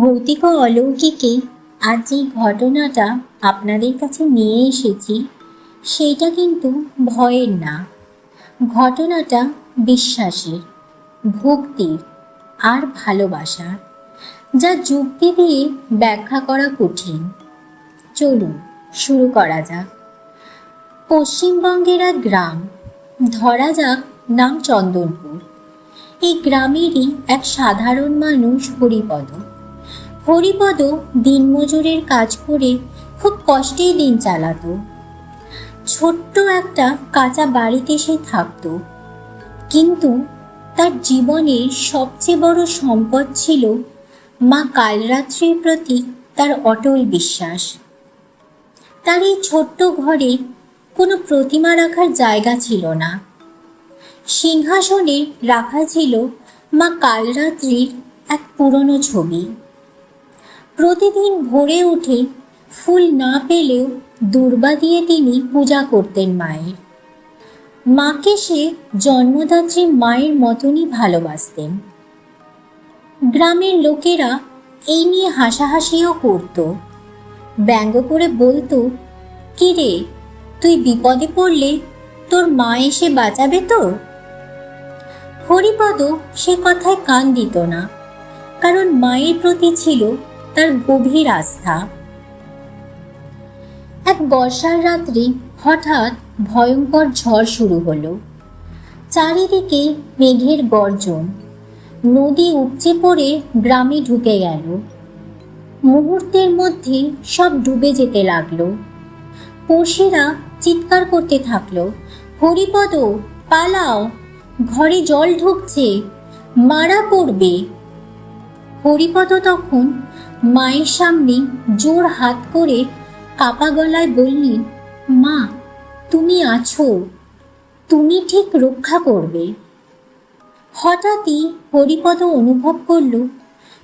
ভৌতিক ও অলৌকিকে আজ যেই ঘটনাটা আপনাদের কাছে নিয়ে এসেছি সেইটা কিন্তু ভয়ের না। ঘটনাটা বিশ্বাসের, ভক্তির আর ভালোবাসার, যা যুক্তি দিয়ে ব্যাখ্যা করা কঠিন। চলুন শুরু করা যাক। পশ্চিমবঙ্গের এক গ্রাম, ধরা যাক নাম চন্দনপুর। এই গ্রামেরই এক সাধারণ মানুষ হরিপদ দিনমজুরের কাজ করে খুব কষ্টেই দিন চালাতো। ছোট্ট একটা কাঁচা বাড়িতে সে থাকতো, কিন্তু তার জীবনের সবচেয়ে বড় সম্পদ ছিল মা কালরাত্রির প্রতি তার অটল বিশ্বাস। তার এই ছোট্ট ঘরে কোনো প্রতিমা রাখার জায়গা ছিল না। সিংহাসনে রাখা ছিল মা কালরাত্রির এক পুরনো ছবি। প্রতিদিন ভোরে উঠে ফুল না পেলেও দূর্বা দিয়ে তিনি পূজা করতেন মায়ের। মাকে সে জন্মদাত্রী মায়ের মতনই ভালোবাসতেন। গ্রামের লোকেরা এই নিয়ে হাসাহাসিও করত, ব্যঙ্গ করে বলতো, "কি রে, তুই বিপদে পড়লে তোর মা এসে বাঁচাবে তো?" হরিপদ সে কথায় কান দিত না, কারণ মায়ের প্রতি ছিল তার গভীর আস্থা। এক বর্ষার রাত্রি হঠাৎ ভয়ঙ্কর ঝড় শুরু হলো। চারিদিকে মেঘের গর্জন, নদী উপচে পড়ে গ্রামে ঢুকে গেল। মুহূর্তের মধ্যে সব ডুবে যেতে লাগলো। পড়শিরা চিৎকার করতে থাকলো, "হরিপদ, পালাও, ঘরে জল ঢুকছে, মারা পড়বে।" হরিপদ তখন মায়ের সামনে জোর হাত করে কাপা গলায় বললেন, "মা, তুমি আছো, তুমি ঠিক রক্ষা করবে।" হঠাৎই হরিপদ অনুভব করল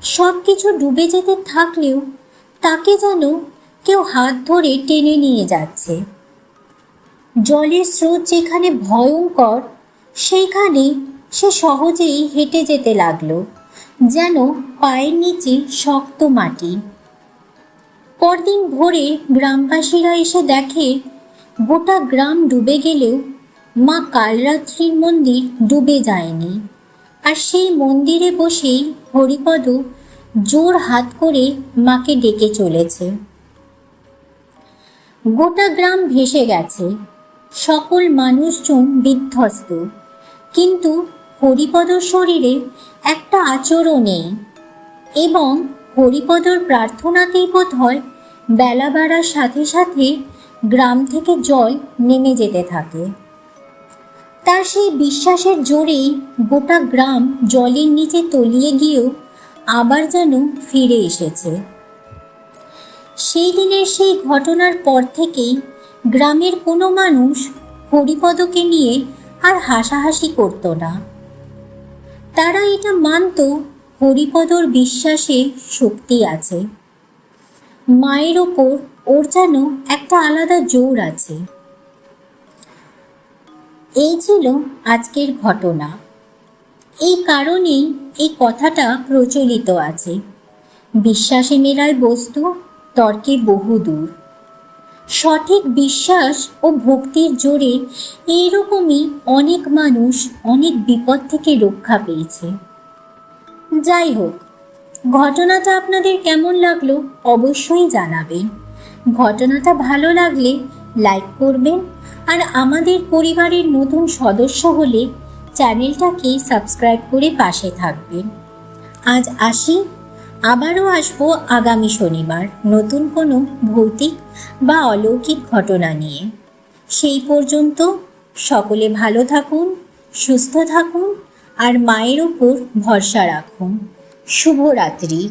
সব কিছু ডুবে যেতে থাকলেও তাকে যেন কেউ হাত ধরে টেনে নিয়ে যাচ্ছে। জলের স্রোত যেখানে ভয়ঙ্কর, সেইখানে সে সহজেই হেঁটে যেতে লাগলো, যেন পায়ের নিচে শক্ত মাটি। পরদিন ভোরে গ্রামবাসীরা এসে দেখে গোটা গ্রাম ডুবে গেলেও মা কালরাত্রির মন্দির ডুবে যায়নি। আর সেই মন্দিরে বসেই হরিপদ জোর হাত করে মাকে ডেকে চলেছে। গোটা গ্রাম ভেসে গেছে, সকল মানুষজন বিধ্বস্ত, কিন্তু হরিপদর শরীরে একটা আঁচড়ও নেই। এবং হরিপদর প্রার্থনাতেই বোধ হয় বেলা বাড়ার সাথে সাথে গ্রাম থেকে জল নেমে যেতে থাকে। তার সেই বিশ্বাসের জোরেই গোটা গ্রাম জলের নিচে তলিয়ে গিয়েও আবার যেন ফিরে এসেছে। সেই দিনের সেই ঘটনার পর থেকেই গ্রামের কোনো মানুষ হরিপদকে নিয়ে আর হাসাহাসি করত না। তারা এটা মানত হরিপদর বিশ্বাসে শক্তি আছে, মায়ের ওপর ওর যেন একটা আলাদা জোর আছে। এই ছিল আজকের ঘটনা। এই কারণেই এই কথাটা প্রচলিত আছে, বিশ্বাসে মেলায় বস্তু, তর্কে বহুদূর। সঠিক বিশ্বাস ও ভক্তির জোরে এইরকমই অনেক মানুষ অনেক বিপদ থেকে রক্ষা পেয়েছে। যাই হোক, ঘটনাটা আপনাদের কেমন লাগলো অবশ্যই জানাবেন। ঘটনাটা ভালো লাগলে লাইক করবেন, আর আমাদের পরিবারের নতুন সদস্য হলে চ্যানেলটাকে সাবস্ক্রাইব করে পাশে থাকবেন। আজ আসি, আবারও আসবো আগামী শনিবার নতুন কোনো ভৌতিক বা অলৌকিক ঘটনা নিয়ে। সেই পর্যন্ত সকলে ভালো থাকুন, সুস্থ থাকুন আর মায়ের ওপর ভরসা রাখুন। শুভরাত্রি।